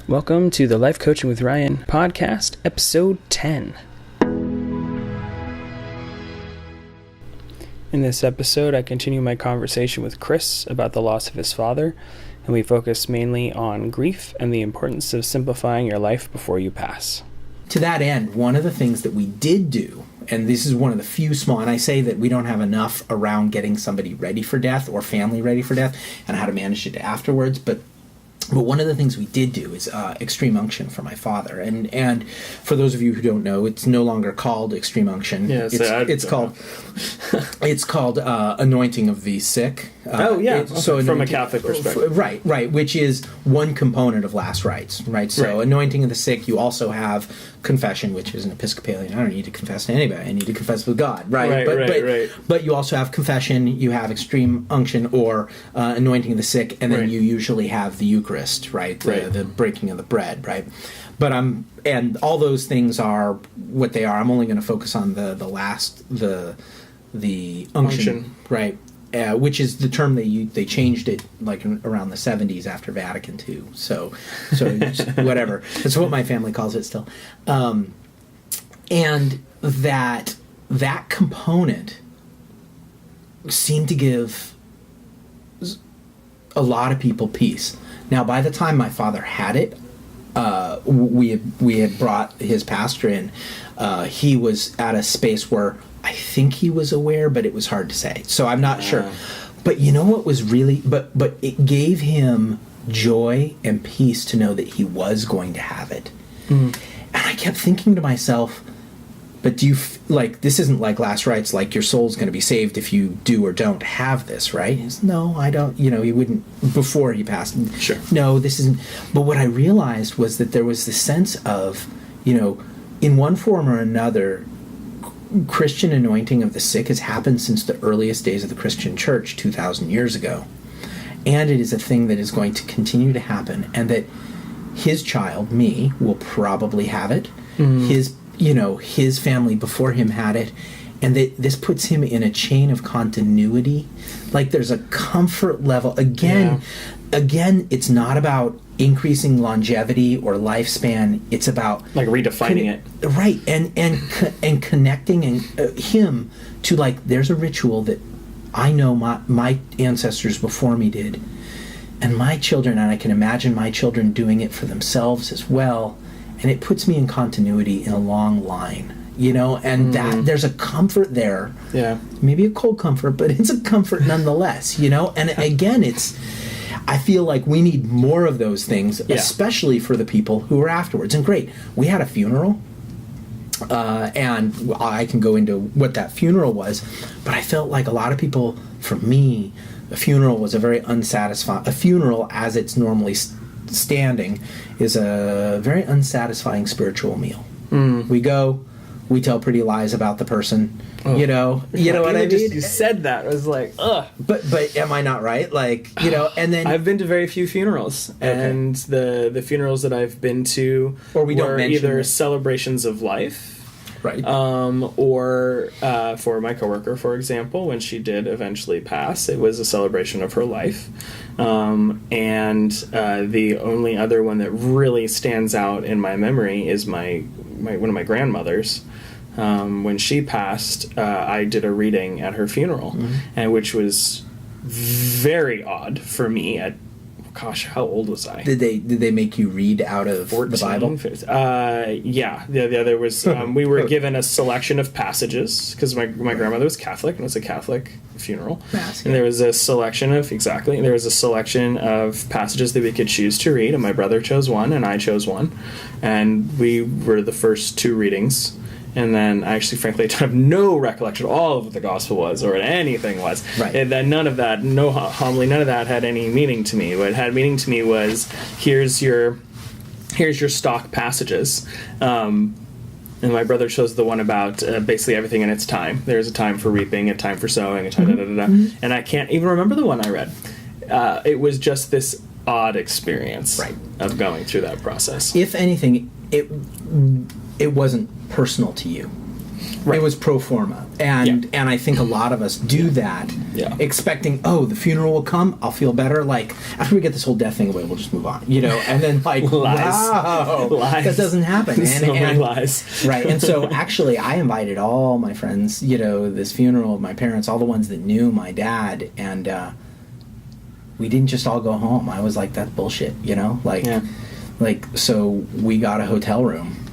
Welcome to the Life Coaching with Ryan podcast, episode 10. In this episode, I continue my conversation with Chris about the loss of his father, and we focus mainly on grief and the importance of simplifying your life before you pass. To that end, one of the things that we did do, and this is one of the few small, and I say that we don't have enough around getting somebody ready for death or family ready for death and how to manage it afterwards, but one of the things we did do is extreme unction for my father, and for those of you who don't know, it's no longer called extreme unction. Yeah, it's called anointing of the sick. So from a Catholic perspective, right, which is one component of last rites, right? So anointing of the sick. You also have confession, which is an Episcopalian. I don't need to confess to anybody. I need to confess with God, right? But you also have confession. You have extreme unction or anointing of the sick, and then you usually have the Eucharist, right? The breaking of the bread, right? But and all those things are what they are. I'm only going to focus on the unction, right? Which is the term they changed it like around the 70s after Vatican II. So whatever. That's what my family calls it still. And that component seemed to give a lot of people peace. Now, by the time my father had it, we had brought his pastor in. He was at a space where I think he was aware, but it was hard to say. So I'm not sure. But you know what was really... But it gave him joy and peace to know that he was going to have it. And I kept thinking to myself, but do you... this isn't like last rites, like your soul's going to be saved if you do or don't have this, right? He said, no, I don't... he wouldn't... Before he passed. Sure. No, this isn't... But what I realized was that there was this sense of, in one form or another... Christian anointing of the sick has happened since the earliest days of the Christian church 2,000 years ago. And it is a thing that is going to continue to happen, and that his child, me, will probably have it. His family before him had it, and that this puts him in a chain of continuity. Like there's a comfort level. Again, it's not about increasing longevity or lifespan. It's about like redefining it, right? And connecting him to there's a ritual that I know my ancestors before me did, and my children, and I can imagine my children doing it for themselves as well, and it puts me in continuity in a long line. And that there's a comfort there. Yeah, maybe a cold comfort, but it's a comfort nonetheless. And again, I feel like we need more of those things, especially for the people who are afterwards. And great, we had a funeral, and I can go into what that funeral was, but I felt like a lot of people, for me, a funeral was a very unsatisfying... A funeral, as it's normally standing, is a very unsatisfying spiritual meal. We go... We tell pretty lies about the person, you know what I mean? You said that. I was like, ugh. But am I not right? And then... I've been to very few funerals, and the funerals that I've been to were either celebrations of life, right? Or for my coworker, for example, when she did eventually pass, it was a celebration of her life. And the only other one that really stands out in my memory is one of my grandmothers. When she passed, I did a reading at her funeral, and which was very odd for me. How old was I? Did they make you read out of 14, the Bible? Yeah. There was. We were given a selection of passages because my grandmother was Catholic and it was a Catholic funeral. Mass, and there was a selection of passages that we could choose to read, and my brother chose one and I chose one, and we were the first two readings. And then I actually, frankly, have no recollection of all of what the gospel was or what anything was. Right. And then none of that, no homily, none of that had any meaning to me. What had meaning to me was, here's your stock passages. And my brother chose the one about basically everything in its time. There's a time for reaping, a time for sowing, a time And I can't even remember the one I read. It was just this odd experience of going through that process. If anything, it wasn't personal to you. It was pro forma, and I think a lot of us do that, expecting, oh, the funeral will come, I'll feel better. Like after we get this whole death thing away, we'll just move on, and then like wow, that doesn't happen. Many lies, right? And so actually, I invited all my friends, this funeral of my parents, all the ones that knew my dad, and we didn't just all go home. I was like, that's bullshit, so we got a hotel room.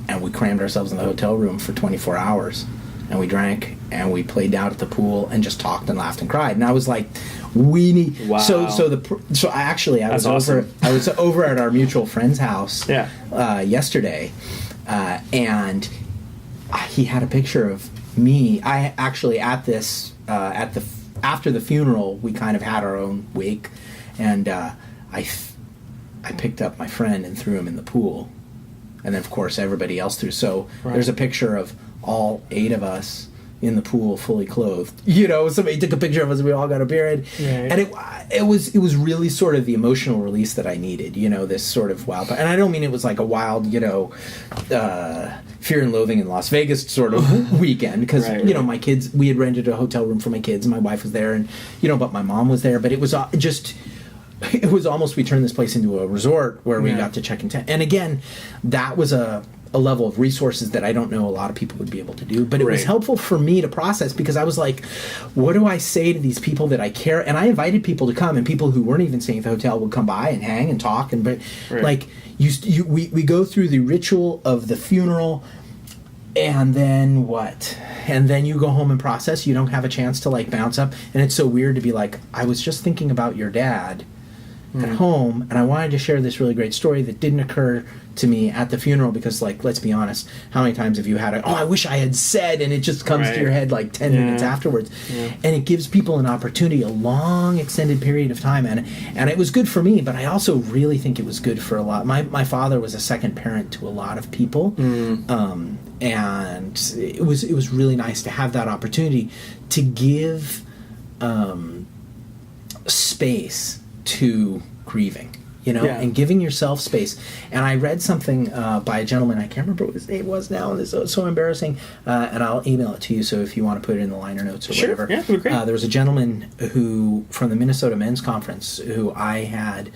And we crammed ourselves in the hotel room for 24 hours. And we drank, and we played out at the pool, and just talked and laughed and cried. And I was like, we need... Wow. So I was awesome. I was over at our mutual friend's house yesterday, and he had a picture of me. I actually, after the funeral, we kind of had our own wake, and I picked up my friend and threw him in the pool. And then, of course, everybody else threw. So there's a picture of all 8 of us in the pool, fully clothed. Somebody took a picture of us, and we all got a beard. Right. And it was really sort of the emotional release that I needed. This sort of wild. And I don't mean it was like a wild, Fear and Loathing in Las Vegas sort of weekend, because my kids, we had rented a hotel room for my kids, and my wife was there, and but my mom was there. But it was just. It was almost, we turned this place into a resort where we got to check in tent. And again, that was a level of resources that I don't know a lot of people would be able to do. But it was helpful for me to process, because I was like, what do I say to these people that I care? And I invited people to come, and people who weren't even staying at the hotel would come by and hang and talk. We go through the ritual of the funeral. And then what? And then you go home and process. You don't have a chance to bounce up. And it's so weird to be like, I was just thinking about your dad at home, and I wanted to share this really great story that didn't occur to me at the funeral, because let's be honest, how many times have you had I wish I had said, and it just comes to your head 10 minutes afterwards. And it gives people an opportunity, a long extended period of time, and it was good for me, but I also really think it was good for a lot. My father was a second parent to a lot of people, and it was really nice to have that opportunity to give space to grieving, and giving yourself space. And I read something by a gentleman, I can't remember what his name was now, and it's so embarrassing, and I'll email it to you, so if you want to put it in the liner notes or whatever. Yeah, great. There was a gentleman who, from the Minnesota Men's Conference, who I had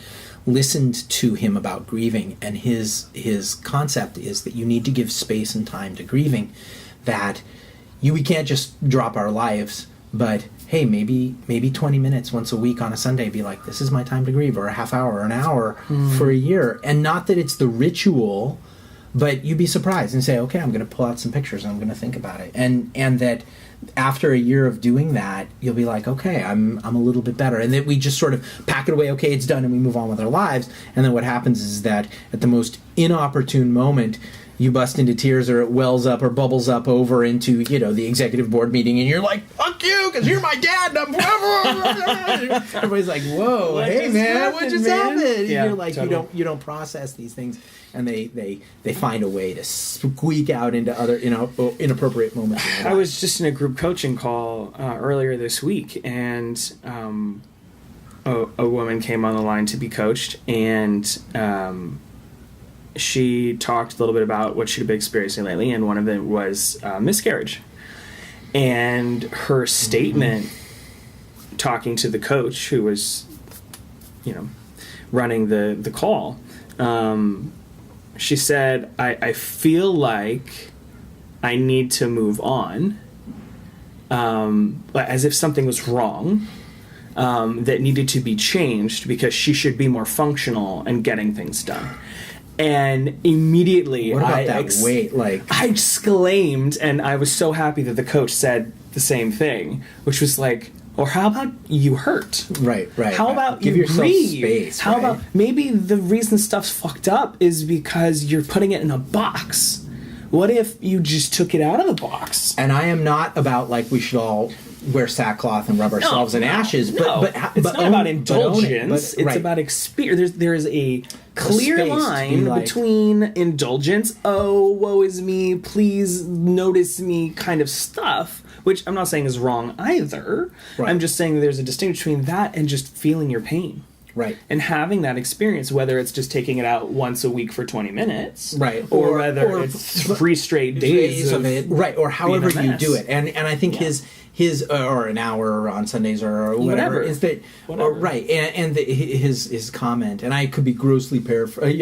listened to him about grieving, and his concept is that you need to give space and time to grieving, that we can't just drop our lives, but hey, maybe 20 minutes once a week on a Sunday, be like, this is my time to grieve, or a half hour or an hour for a year. And not that it's the ritual, but you'd be surprised and say, okay, I'm going to pull out some pictures and I'm going to think about it. And that after a year of doing that, you'll be like, okay, I'm a little bit better. And that we just sort of pack it away, okay, it's done, and we move on with our lives. And then what happens is that at the most inopportune moment, you bust into tears, or it wells up or bubbles up over into, the executive board meeting, and you're like, fuck you, because you're my dad, and I'm everybody's like, whoa, hey man, what just happened? And you're like, totally. you don't process these things, and they find a way to squeak out into other inappropriate moments. I was just in a group coaching call earlier this week, and a woman came on the line to be coached, and she talked a little bit about what she'd been experiencing lately, and one of them was miscarriage. And her statement, talking to the coach who was, running the call, she said, I feel like I need to move on, as if something was wrong, that needed to be changed, because she should be more functional and getting things done. And immediately, what about that weight? I exclaimed, and I was so happy that the coach said the same thing, which was like, or how about you hurt? Right. How about give you yourself breathe? Space? How about maybe the reason stuff's fucked up is because you're putting it in a box? What if you just took it out of the box? And I am not about we should all wear sackcloth and rub ourselves in ashes, but it's not about indulgence. It's about experience. There is a clear line between indulgence, oh, woe is me, please notice me kind of stuff, which I'm not saying is wrong either. Right. I'm just saying there's a distinction between that and just feeling your pain. Right. And having that experience, whether it's just taking it out once a week for 20 minutes, right, or whether it's 3 straight days of it, right, or however you do it, and I think his or an hour on Sundays or whatever is that right, and his comment, and I could be grossly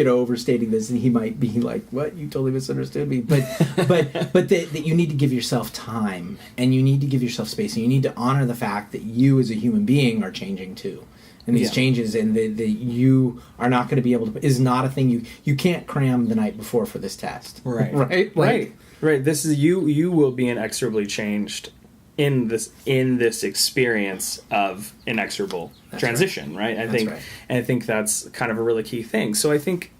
overstating this, and he might be like, "What, you totally misunderstood me," but that you need to give yourself time, and you need to give yourself space, and you need to honor the fact that you as a human being are changing too. And these changes, and that you are not going to be able to, is not a thing you can't cram the night before for this test. Right. Right. Right. This is you will be inexorably changed in this experience of inexorable transition, right? I think that's kind of a really key thing. So I think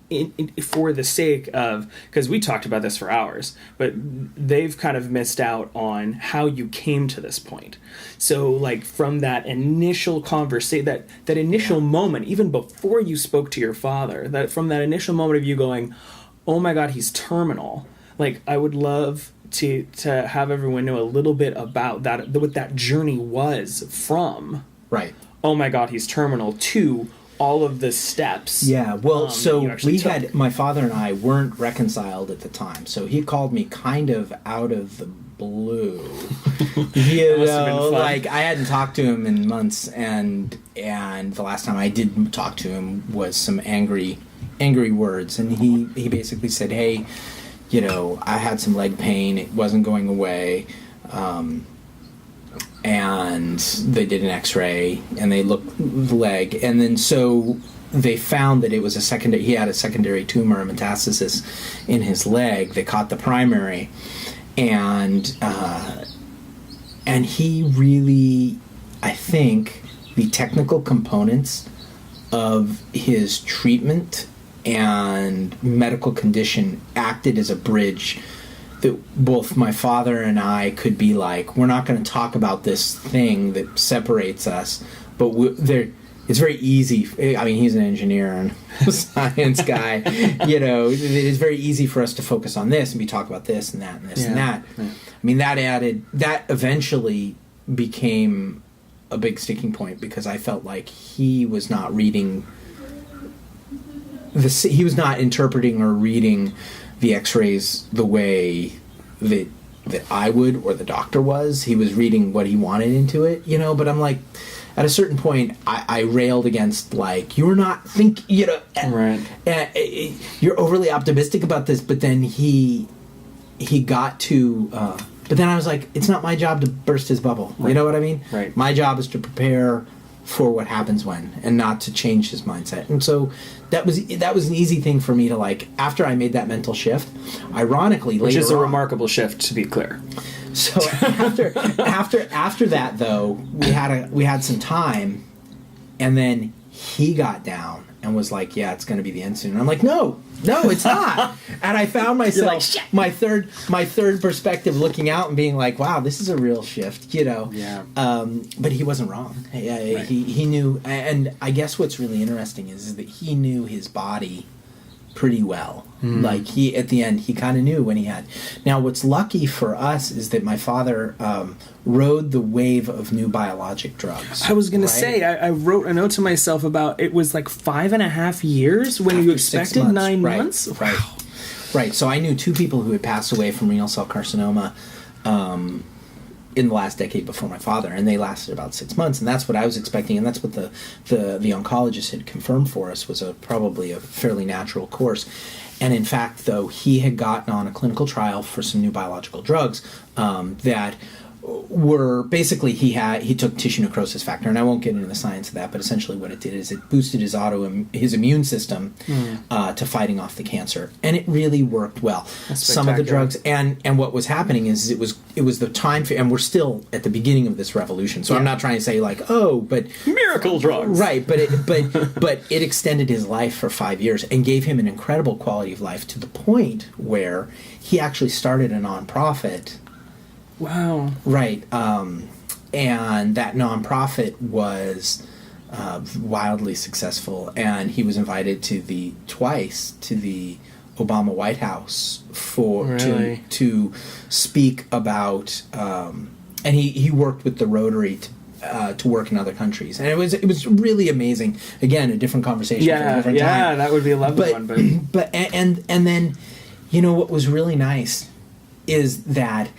for the sake of, because we talked about this for hours, but they've kind of missed out on how you came to this point. So like from that initial conversation, that initial moment, even before you spoke to your father, that from that initial moment of you going, oh my God, he's terminal. Like I would love to have everyone know a little bit about that, what that journey was from, right, oh my God, he's terminal, to all of the steps. Yeah, well, so my father and I weren't reconciled at the time, so he called me kind of out of the blue. Like I hadn't talked to him in months, and the last time I did talk to him was some angry words, and he basically said, hey, I had some leg pain, it wasn't going away, and they did an x-ray and they looked the leg, and then so they found that it was he had a secondary tumor, a metastasis in his leg. They caught the primary, and he really, I think the technical components of his treatment and medical condition acted as a bridge that both my father and I could be like, we're not going to talk about this thing that separates us, but it's very easy. I mean, he's an engineer and a science guy. It's very easy for us to focus on this, and we talk about this and that and this and that. Yeah. I mean, that eventually became a big sticking point, because I felt like he was not reading he was not interpreting or reading the x-rays the way that I would, or the doctor was. He was reading what he wanted into it, but I'm like, at a certain point, I railed against, like, you're not right. You're overly optimistic about this, but then he got to, but then I was like, it's not my job to burst his bubble. Right. You know what I mean? Right. My job is to prepare for what happens when, and not to change his mindset. And so that was an easy thing for me to, like, after I made that mental shift, ironically later on, which is a remarkable shift, to be clear. So after that, though, we had some time, and then he got down and was like, yeah, it's going to be the end soon. And I'm like, no, it's not. And I found myself, like, my third perspective, looking out and being like, wow, this is a real shift, Yeah. But he wasn't wrong. Right. He knew, and I guess what's really interesting is that he knew his body pretty well. Mm. Like, at the end, he kind of knew when he had. Now, what's lucky for us is that my father rode the wave of new biologic drugs. I was going to say, I wrote a note to myself about, it was like 5.5 years when you expected 9 months? Right. Wow. Right. So I knew 2 people who had passed away from renal cell carcinoma in the last decade before my father, and they lasted about 6 months, and that's what I was expecting, and that's what the oncologist had confirmed for us was probably a fairly natural course. And in fact, though, he had gotten on a clinical trial for some new biological drugs that were basically, he took tissue necrosis factor, and I won't get into the science of that, but essentially what it did is it boosted his immune system to fighting off the cancer, and it really worked well. Some of the drugs, and what was happening is it was the time for, and we're still at the beginning of this revolution. So I'm not trying to say like, but miracle drugs, right? But it extended his life for 5 years and gave him an incredible quality of life, to the point where he actually started a nonprofit. Wow. Right. And that nonprofit was wildly successful, and he was invited twice to the Obama White House to speak about, and he worked with the Rotary to work in other countries, and it was really amazing. Again, a different conversation for a different time. That would be a lovely one. But then, what was really nice is that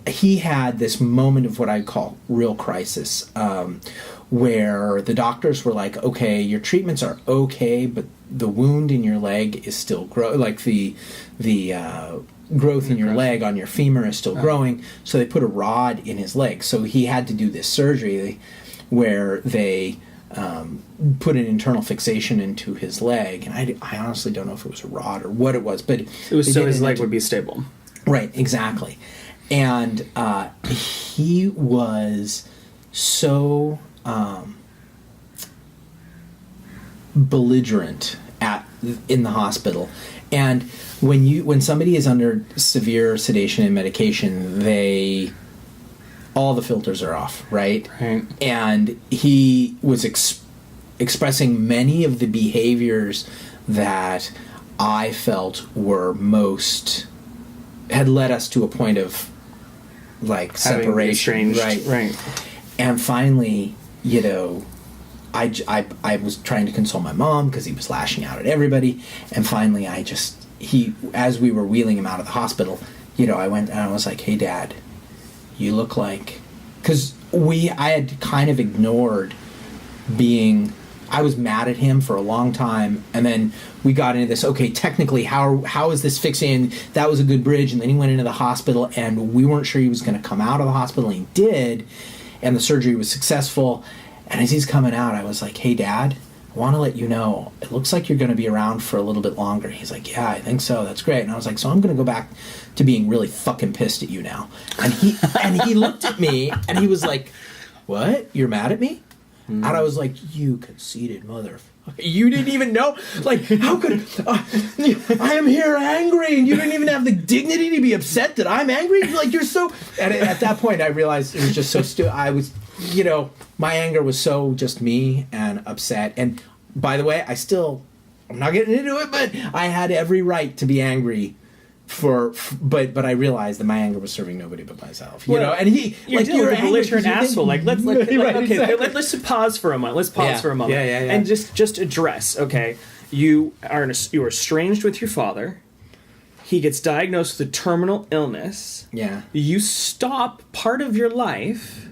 he had this moment of what I call real crisis, where the doctors were like, okay, your treatments are okay, but the wound in your leg is still the growth in your leg on your femur is still growing, so they put a rod in his leg. So he had to do this surgery where they put an internal fixation into his leg, and I honestly don't know if it was a rod or what it was, but it was so his leg would be stable. Right, exactly. And he was so belligerent in the hospital. And when somebody is under severe sedation and medication, all the filters are off, right? Right. And he was expressing many of the behaviors that I felt had led us to a point of like separation, right? And finally, I was trying to console my mom because he was lashing out at everybody, and finally as we were wheeling him out of the hospital, I went and I was like, hey Dad, you look like, because I had kind of ignored I was mad at him for a long time, and then we got into this, okay, technically, how is this fixing? That was a good bridge, and then he went into the hospital, and we weren't sure he was going to come out of the hospital, and he did, and the surgery was successful, and as he's coming out, I was like, hey, Dad, I want to let you know, it looks like you're going to be around for a little bit longer. He's like, yeah, I think so, that's great. And I was like, so I'm going to go back to being really fucking pissed at you now. And he looked at me, and he was like, what? You're mad at me? And I was like, you conceited motherfucker. You didn't even know? Like, how could... I am here angry, and you didn't even have the dignity to be upset that I'm angry? Like, you're so... And at that point, I realized it was just so stupid. I was, my anger was so just me and upset. And, by the way, I'm not getting into it, but I had every right to be angry but I realized that my anger was serving nobody but myself, and you're a belligerent asshole. Like let's pause for a moment. Let's pause for a moment, and just address. Okay, you are estranged with your father. He gets diagnosed with a terminal illness. Yeah, you stop part of your life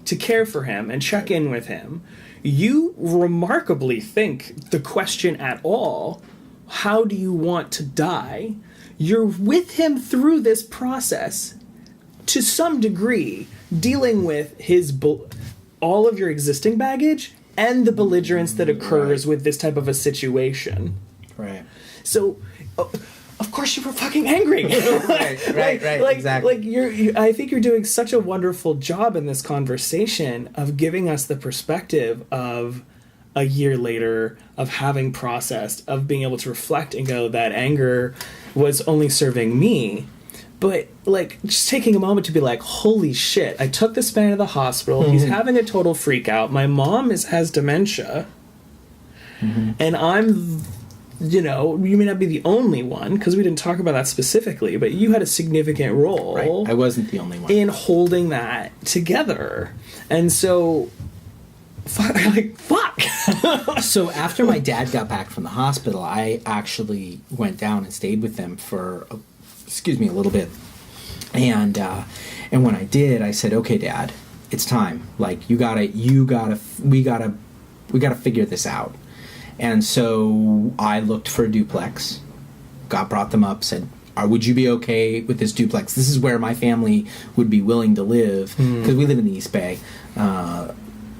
to care for him and check in with him. You remarkably think the question at all, how do you want to die? You're with him through this process, to some degree, dealing with all of your existing baggage and the belligerence that occurs with this type of a situation. Right. So, of course you were fucking angry. right, exactly. I think you're doing such a wonderful job in this conversation of giving us the perspective of a year later, of having processed, of being able to reflect and go, that anger was only serving me. But, just taking a moment to be like, holy shit, I took this man to the hospital, he's having a total freak out, my mom has dementia, and I'm, you may not be the only one, because we didn't talk about that specifically, but you had a significant role. Right. I wasn't the only one. In holding that together. And so... fuck. So after my dad got back from the hospital, I actually went down and stayed with them for a little bit. And when I did, I said, "Okay, Dad, it's time. Like we gotta figure this out." And so I looked for a duplex, brought them up, said, would you be okay with this duplex? This is where my family would be willing to live, because we live in the East Bay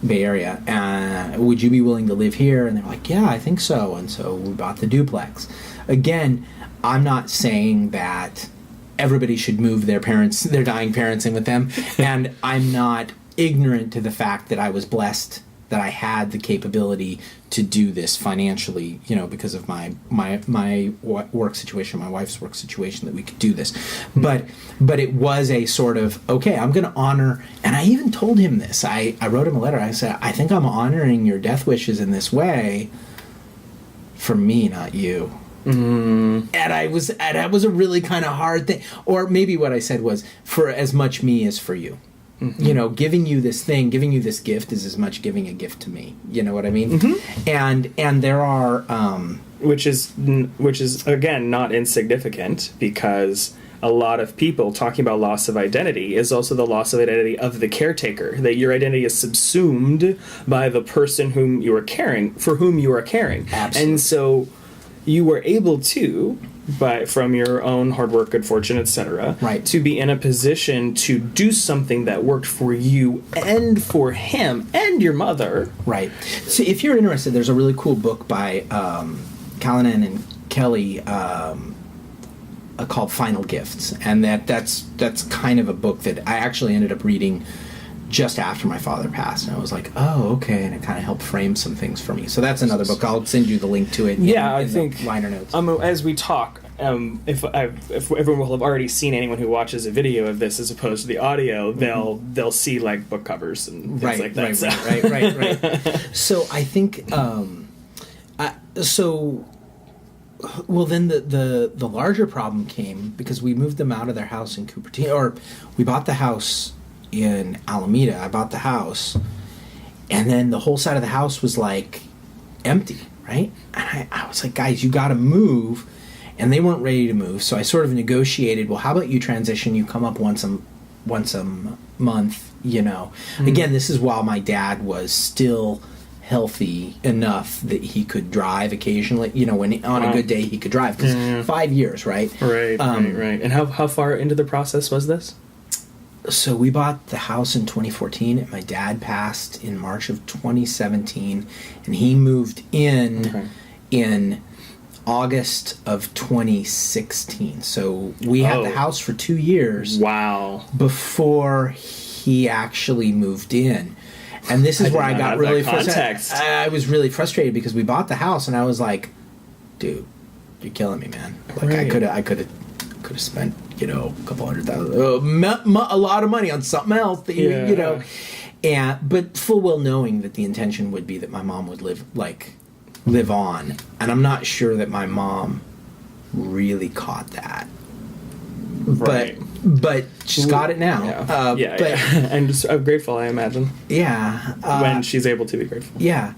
Area. Would you be willing to live here? And they're like, yeah, I think so. And so we bought the duplex. Again, I'm not saying that everybody should move their dying parents in with them. And I'm not ignorant to the fact that I was blessed that I had the capability to do this financially, because of my work situation, my wife's work situation, that we could do this. But it was a sort of, okay, I'm going to honor, and I even told him this. I wrote him a letter. I said, I think I'm honoring your death wishes in this way for me, not you. And that was a really kind of hard thing. Or maybe what I said was, for as much me as for you. You know, giving you this thing, giving you this gift is as much giving a gift to me. You know what I mean? And there are which is again not insignificant, because a lot of people talking about loss of identity is also the loss of identity of the caretaker, that your identity is subsumed by the person whom you are caring, for whom you are caring. Absolutely. And so you were able to, from your own hard work, good fortune, etc., right, to be in a position to do something that worked for you and for him and your mother. Right. So if you're interested, there's a really cool book by Callanan and Kelly called Final Gifts, and that's kind of a book that I actually ended up reading just after my father passed, and I was like, oh, okay, and it kind of helped frame some things for me. So that's another book. I'll send you the link to it. I think the liner notes. As we talk, if everyone will have already seen, anyone who watches a video of this as opposed to the audio, they'll see like book covers and things like that. Right. So I think well, then the larger problem came because we moved them out of their house in Cupertino, or we bought the house in Alameda. I bought the house, and then the whole side of the house was like empty, right? And I was like, guys, you got to move, and they weren't ready to move. So I sort of negotiated. Well, how about you transition? You come up once a month. You know, again, this is while my dad was still healthy enough that he could drive occasionally. You know, when on a good day he could drive, because 5 years, right? Right. And how far into the process was this? So we bought the house in 2014, and my dad passed in March of 2017, and he moved in August of 2016. So we had the house for 2 years. Wow. Before he actually moved in. And this is where I got really frustrated. I was really frustrated because we bought the house, and I was like, dude, you're killing me, man. Like, I could have spent, you know, a couple $100,000, a lot of money on something else that you know, but full well knowing that the intention would be that my mom would live on, and I'm not sure that my mom really caught that. Right. But she's got it now. And I'm grateful, I imagine. Yeah. When she's able to be grateful. Yeah.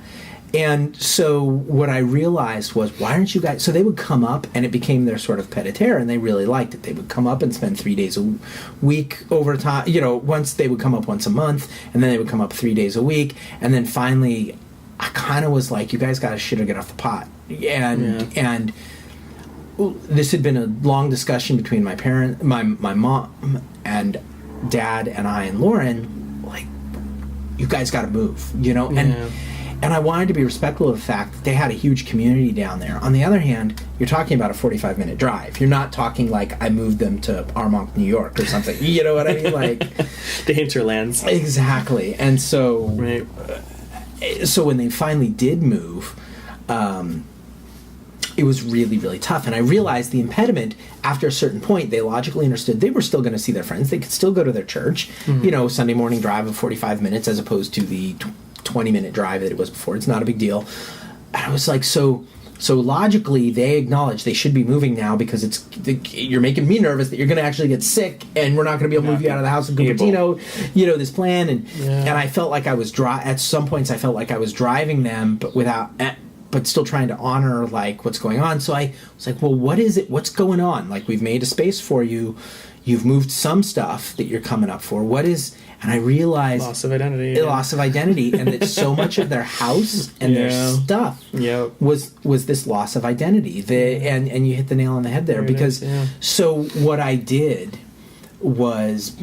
And so what I realized was, why aren't you guys... So they would come up, and it became their sort of pied-à-terre, and they really liked it. They would come up and spend 3 days a week over time. You know, once they would come up once a month, and then they would come up 3 days a week. And then finally, I kind of was like, you guys got to shit or get off the pot. And this had been a long discussion between my mom and dad and I and Lauren, like, you guys got to move, you know? And I wanted to be respectful of the fact that they had a huge community down there. On the other hand, you're talking about a 45-minute drive. You're not talking like I moved them to Armonk, New York or something. You know what I mean? Like the hinterlands. Exactly. And so, so when they finally did move, it was really, really tough. And I realized the impediment, after a certain point, they logically understood they were still going to see their friends. They could still go to their church, you know, Sunday morning drive of 45 minutes as opposed to the 20-minute drive that it was before. It's not a big deal. And I was like, so logically, they acknowledge they should be moving now because you're making me nervous that you're going to actually get sick and we're not going to be able to move you out of the house in Cupertino, you know, this plan. And I felt like I was at some points I felt like I was driving them, but still trying to honor like what's going on. So I was like, well, what is it? What's going on? Like, we've made a space for you. You've moved some stuff that you're coming up for. What is... And I realized... Loss of identity. And that so much of their house and their stuff was this loss of identity. And you hit the nail on the head there. So what I did was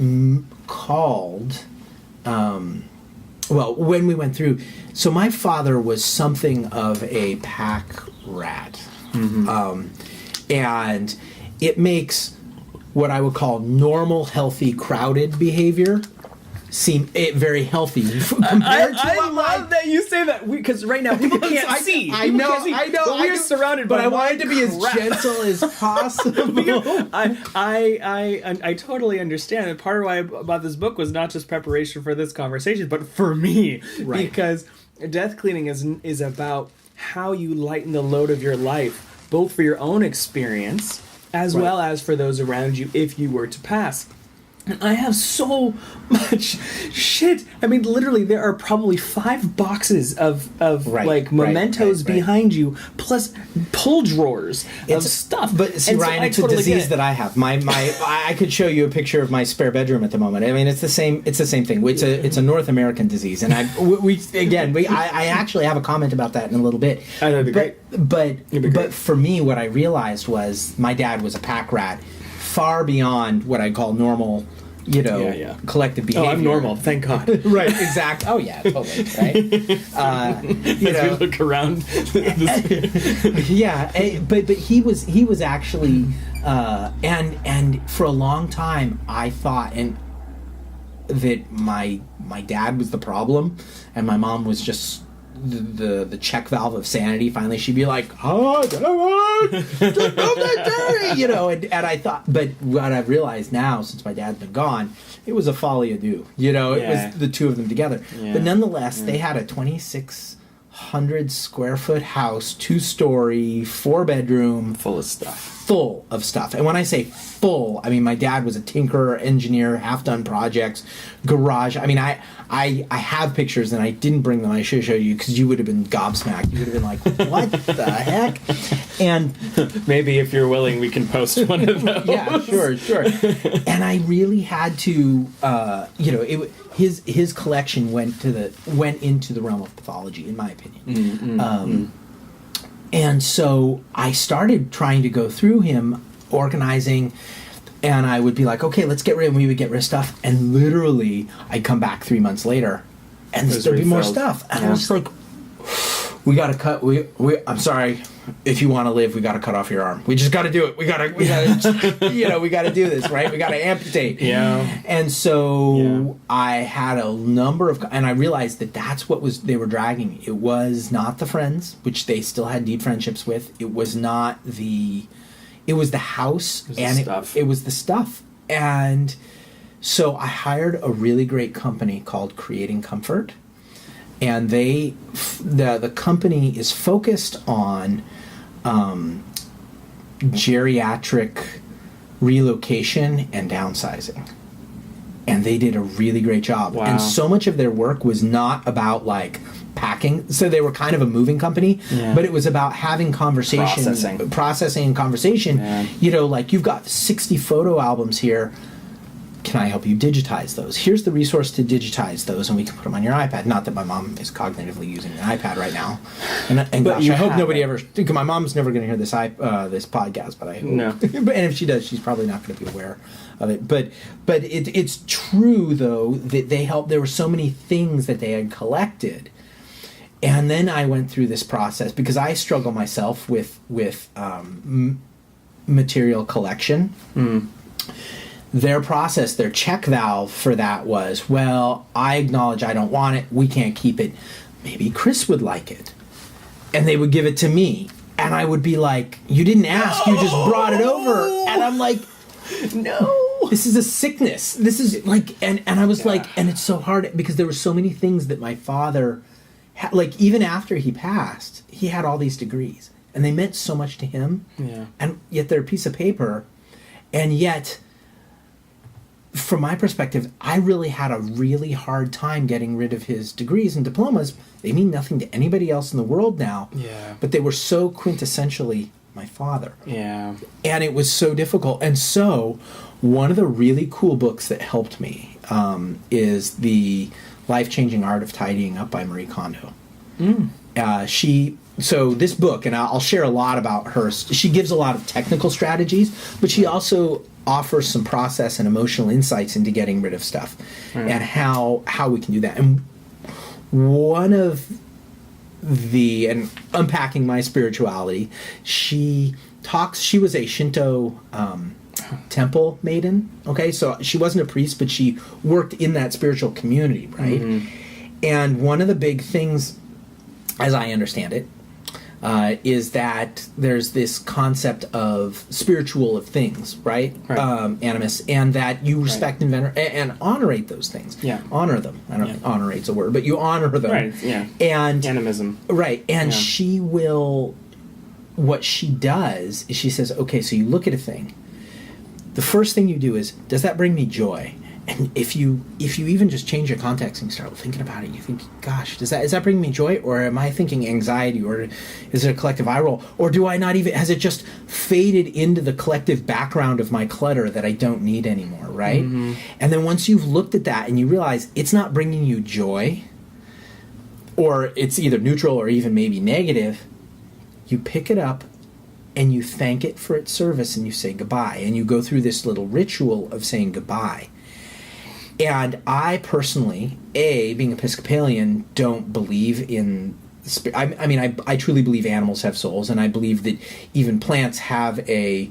called... well, when we went through... So my father was something of a pack rat. And it makes what I would call normal, healthy, crowded behavior seem very healthy compared to I love that you say that, because right now people can't see. I know. But we're surrounded by... But I wanted to be as gentle as possible. I totally understand. And part of why I bought this book was not just preparation for this conversation, but for me. Right. Because death cleaning is about how you lighten the load of your life, both for your own experience as well as for those around you if you were to pass. I have so much shit. I mean, literally, there are probably 5 boxes of mementos behind you, plus pull drawers of stuff. But see, Ryan, it's a disease that I have. I could show you a picture of my spare bedroom at the moment. I mean, it's the same. It's the same thing. It's a North American disease, and I actually have a comment about that in a little bit. I know, it'd be great. But for me, what I realized was my dad was a pack rat, far beyond what I call normal. Collective behavior. Oh, I'm normal, thank God. Right, exactly. Oh, yeah, totally, right? As we look around. But he was actually, and for a long time, I thought that my dad was the problem, and my mom was just the check valve of sanity. Finally, she'd be like, and I thought, but what I've realized now, since my dad's been gone, it was a folie à deux. It was the two of them together. Yeah. But nonetheless, they had a 2,600 square foot house, 2-story, 4-bedroom, full of stuff. And when I say full, I mean my dad was a tinkerer, engineer, half-done projects, garage. I mean, I have pictures, and I didn't bring them. I should show you, because you would have been gobsmacked. You would have been like, what the heck? And maybe if you're willing, we can post one of those. Yeah, sure. And I really had to, his collection went into the realm of pathology, in my opinion. And so I started trying to go through him, organizing, and I would be like, okay, let's get rid of, we would get rid of stuff, and literally I'd come back 3 months later and there'd be more stuff. And I was like, we gotta cut, I'm sorry, if you want to live, we gotta cut off your arm. We just gotta do it. We gotta we gotta do this, right? We gotta amputate. Yeah. And so I had a number of, and I realized that that's what they were dragging me. It was not the friends, which they still had deep friendships with. It was not it was the house, it was the stuff. And so I hired a really great company called Creating Comfort. And the company is focused on geriatric relocation and downsizing. And they did a really great job. Wow. And so much of their work was not about like packing. So they were kind of a moving company, but it was about having conversation, processing and conversation. Yeah. Like you've got 60 photo albums here. Can I help you digitize those? Here's the resource to digitize those, and we can put them on your iPad. Not that my mom is cognitively using an iPad right now. And gosh, I hope nobody ever... Because my mom's never going to hear this podcast, but I hope. No. And if she does, she's probably not going to be aware of it. But it's true, though, that they helped. There were so many things that they had collected. And then I went through this process, because I struggle myself with material collection. Their process, their check valve for that was, well, I acknowledge I don't want it. We can't keep it. Maybe Chris would like it. And they would give it to me. And I would be like, you didn't ask, you just brought it over. And I'm like, no. This is a sickness. This is like, and I was like, and it's so hard, because there were so many things that my father, like even after he passed, he had all these degrees. And they meant so much to him. Yeah. And yet they're a piece of paper. And yet... from my perspective, I really had a really hard time getting rid of his degrees and diplomas. They mean nothing to anybody else in the world now. Yeah. But they were so quintessentially my father. Yeah. And it was so difficult. And so one of the really cool books that helped me is The Life-Changing Art of Tidying Up by Marie Kondo. So this book, and I'll share a lot about her, she gives a lot of technical strategies, but she also offers some process and emotional insights into getting rid of stuff and how we can do that. And one of and unpacking my spirituality, she was a Shinto temple maiden, okay? So she wasn't a priest, but she worked in that spiritual community, right? And one of the big things, as I understand it, is that there's this concept of spiritual of things, right? Animus, and that you respect and honorate those things. Yeah. Honor them. I don't know if honorate's a word, but you honor them. Right, yeah. And animism. Right. And she will, what she does is she says, okay, so you look at a thing. the first thing you do is, does that bring me joy? And if you even just change your context and you start thinking about it, you think, gosh, is that bringing me joy, or am I thinking anxiety, or is it a collective eye roll, or do I not even, has it just faded into the collective background of my clutter that I don't need anymore, right? Mm-hmm. And then once you've looked at that and you realize it's not bringing you joy, or it's either neutral or even maybe negative, you pick it up and you thank it for its service and you say goodbye, and you go through this little ritual of saying goodbye. And I personally, being Episcopalian, don't believe in... I truly believe animals have souls, and I believe that even plants have a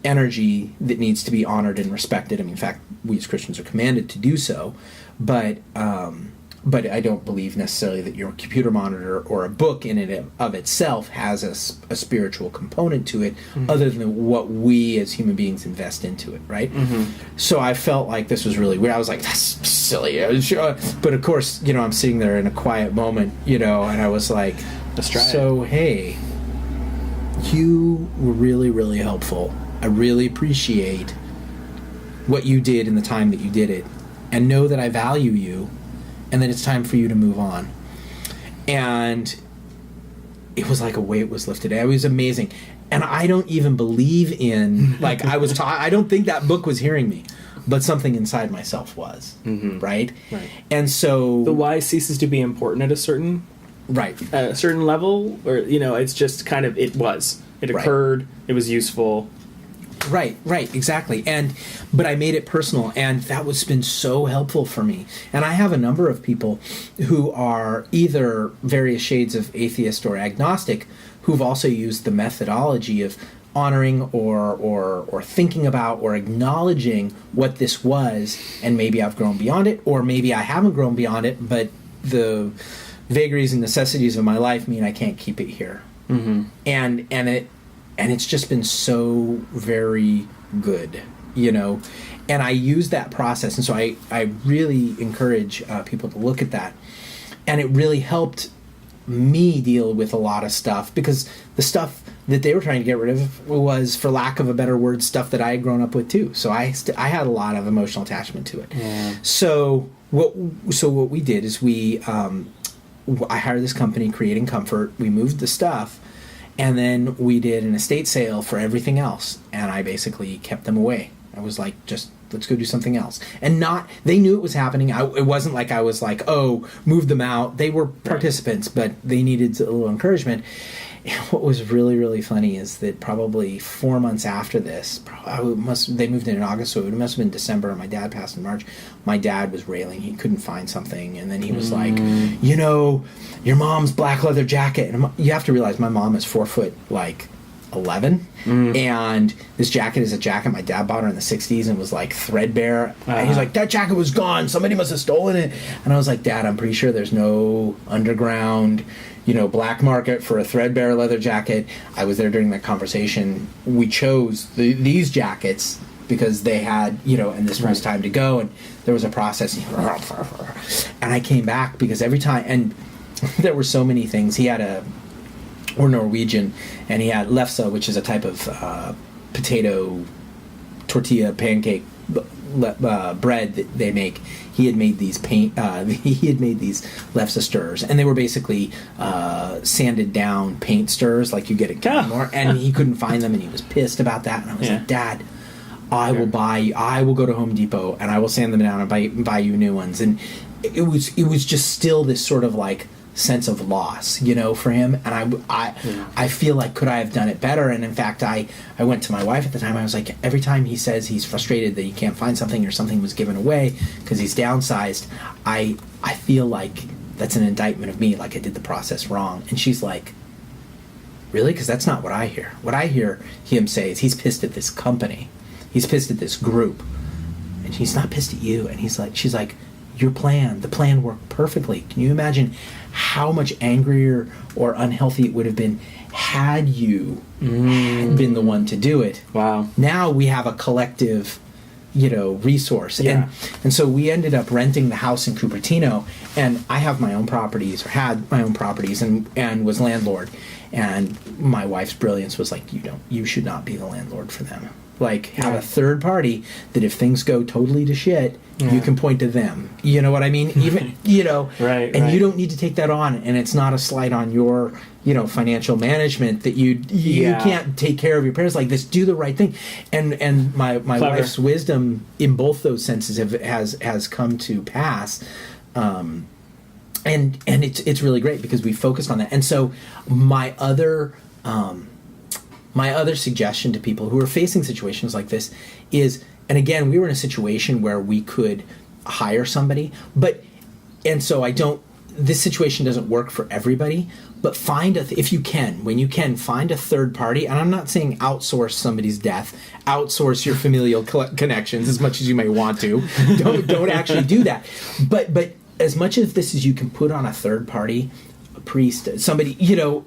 energy that needs to be honored and respected. I mean, in fact, we as Christians are commanded to do so. But I don't believe necessarily that your computer monitor or a book in and of itself has a spiritual component to it, other than what we as human beings invest into it, right? Mm-hmm. So I felt like this was really weird. I was like, that's silly. But of course, I'm sitting there in a quiet moment, and I was like, so, hey, you were really, really helpful. I really appreciate what you did in the time that you did it, and know that I value you, and then it's time for you to move on. And it was like a weight was lifted. It was amazing. And I don't even believe in, like, I don't think that book was hearing me, but something inside myself was, right? And so... The why ceases to be important at a certain... Right. At a certain level, or, it's just kind of, it was. It occurred, it was useful... Right, exactly. But I made it personal, and that has been so helpful for me. And I have a number of people who are either various shades of atheist or agnostic who've also used the methodology of honoring or thinking about or acknowledging what this was, and maybe I've grown beyond it, or maybe I haven't grown beyond it, but the vagaries and necessities of my life mean I can't keep it here. Mm-hmm. And it's just been so very good, And I use that process. And so I really encourage people to look at that. And it really helped me deal with a lot of stuff, because the stuff that they were trying to get rid of was, for lack of a better word, stuff that I had grown up with too. So I had a lot of emotional attachment to it. Yeah. So what we did is I hired this company, Creating Comfort. We moved the stuff. And then we did an estate sale for everything else, and I basically kept them away. I was like, just let's go do something else. And they knew it was happening. It wasn't like I was like, oh, move them out. They were participants, but they needed a little encouragement. And what was really, really funny is that probably 4 months after this, they moved in August, so it must have been December, and my dad passed in March. My dad was railing. He couldn't find something, and then he was like, your mom's black leather jacket. And you have to realize my mom is 4'11", and this jacket is a jacket my dad bought her in the 60s and was like threadbare. And he's like, that jacket was gone. Somebody must have stolen it. And I was like, Dad, I'm pretty sure there's no underground, black market for a threadbare leather jacket. I was there during that conversation. We chose these jackets because they had, and this was time to go, and there was a process. And I came back because every time, and there were so many things. We're Norwegian, and he had lefse, which is a type of potato tortilla pancake bread that they make. He had made these lefse stirrers, and they were basically sanded down paint stirrers like you get at Kenmore. And he couldn't find them, and he was pissed about that. And I was like, Dad, I will go to Home Depot and I will sand them down and buy you new ones. And it was just still this sort of like sense of loss, for him. And I feel like, could I have done it better? And in fact, I went to my wife at the time. I was like, every time he says he's frustrated that he can't find something or something was given away because he's downsized, I feel like that's an indictment of me, like I did the process wrong. And she's like, really? Because that's not what I hear. What I hear him say is he's pissed at this company. He's pissed at this group. And he's not pissed at you. And she's like, the plan worked perfectly. Can you imagine how much angrier or unhealthy it would have been had you been the one to do it? Wow. Now we have a collective, resource. Yeah. And so we ended up renting the house in Cupertino, and I have my own properties, or had my own properties, and was landlord. And my wife's brilliance was like, you should not be the landlord for them. Like, have a third party that if things go totally to shit, you can point to them. You know what I mean? Even, Right. And you don't need to take that on, and it's not a slight on your, financial management that you can't take care of your parents like this. Do the right thing. And my wife's wisdom in both those senses has come to pass. And it's really great because we focused on that. And so my other suggestion to people who are facing situations like this is, and again, we were in a situation where we could hire somebody, this situation doesn't work for everybody, but if you can, find a third party. And I'm not saying outsource somebody's death, outsource your familial connections as much as you may want to. Don't actually do that. But as much of this as you can put on a third party, a priest, somebody,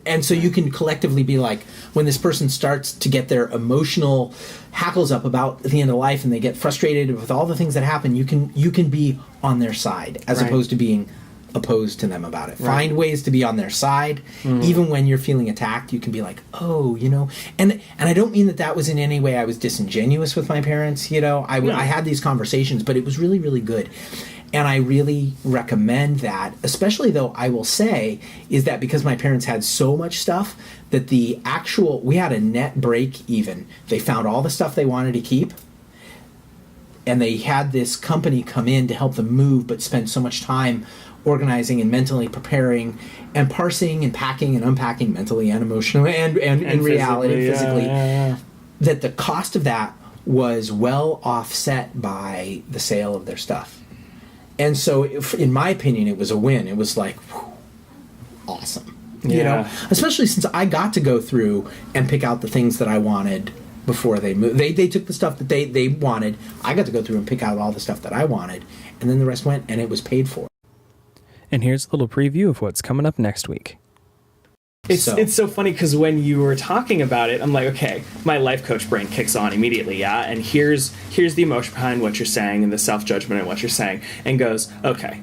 and so you can collectively be like, when this person starts to get their emotional hackles up about the end of life and they get frustrated with all the things that happen, you can be on their side as opposed to being opposed to them about it. Right. Find ways to be on their side. Even when you're feeling attacked, you can be like, and I don't mean that was in any way I was disingenuous with my parents. I had these conversations, but it was really, really good. And I really recommend that, especially though I will say is that because my parents had so much stuff that we had a net break even. They found all the stuff they wanted to keep, and they had this company come in to help them move, but spent so much time organizing and mentally preparing and parsing and packing and unpacking mentally and emotionally and in reality, physically, that the cost of that was well offset by the sale of their stuff. And so, in my opinion, it was a win. It was like, awesome. Especially since I got to go through and pick out the things that I wanted before they moved. They took the stuff that they wanted. I got to go through and pick out all the stuff that I wanted. And then the rest went, and it was paid for. And here's a little preview of what's coming up next week. It's so funny because when you were talking about it, I'm like, okay, my life coach brain kicks on immediately, and here's the emotion behind what you're saying and the self-judgment and what you're saying, and goes, okay,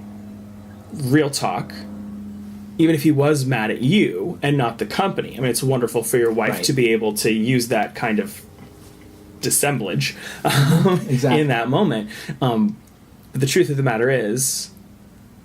real talk, even if he was mad at you and not the company, I mean, it's wonderful for your wife to be able to use that kind of dissemblage in that moment. But the truth of the matter is,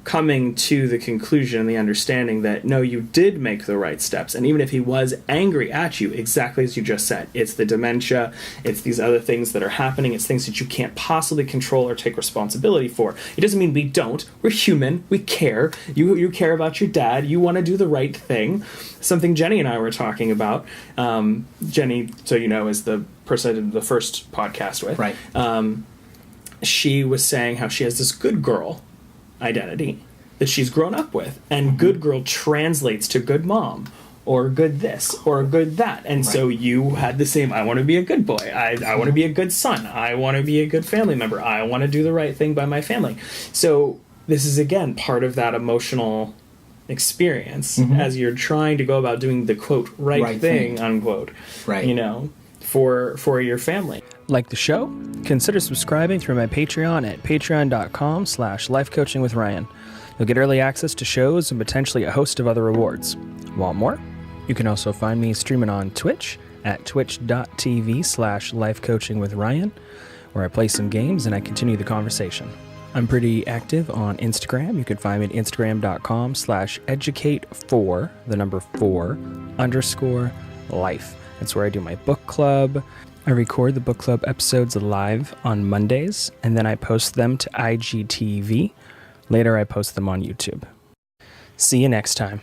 coming to the conclusion and the understanding that, no, you did make the right steps. And even if he was angry at you, exactly as you just said, it's the dementia, it's these other things that are happening, it's things that you can't possibly control or take responsibility for. It doesn't mean we don't. We're human. We care. You care about your dad. You want to do the right thing. Something Jenny and I were talking about. Jenny, so you know, is the person I did the first podcast with. Right. She was saying how she has this good girl identity that she's grown up with, and good girl translates to good mom or good this or good that, and so you had the same, I want to be a good boy, I want to be a good son, I want to be a good family member, I want to do the right thing by my family. So this is again part of that emotional experience as you're trying to go about doing the quote right thing unquote, for your family. Like the show? Consider subscribing through my Patreon at patreon.com/lifecoachingwithryan. You'll get early access to shows and potentially a host of other rewards. Want more? You can also find me streaming on Twitch at twitch.tv/lifecoachingwithryan, where I play some games and I continue the conversation. I'm pretty active on Instagram. You can find me at instagram.com/educate4_life. That's where I do my book club. I record the book club episodes live on Mondays, and then I post them to IGTV. Later, I post them on YouTube. See you next time.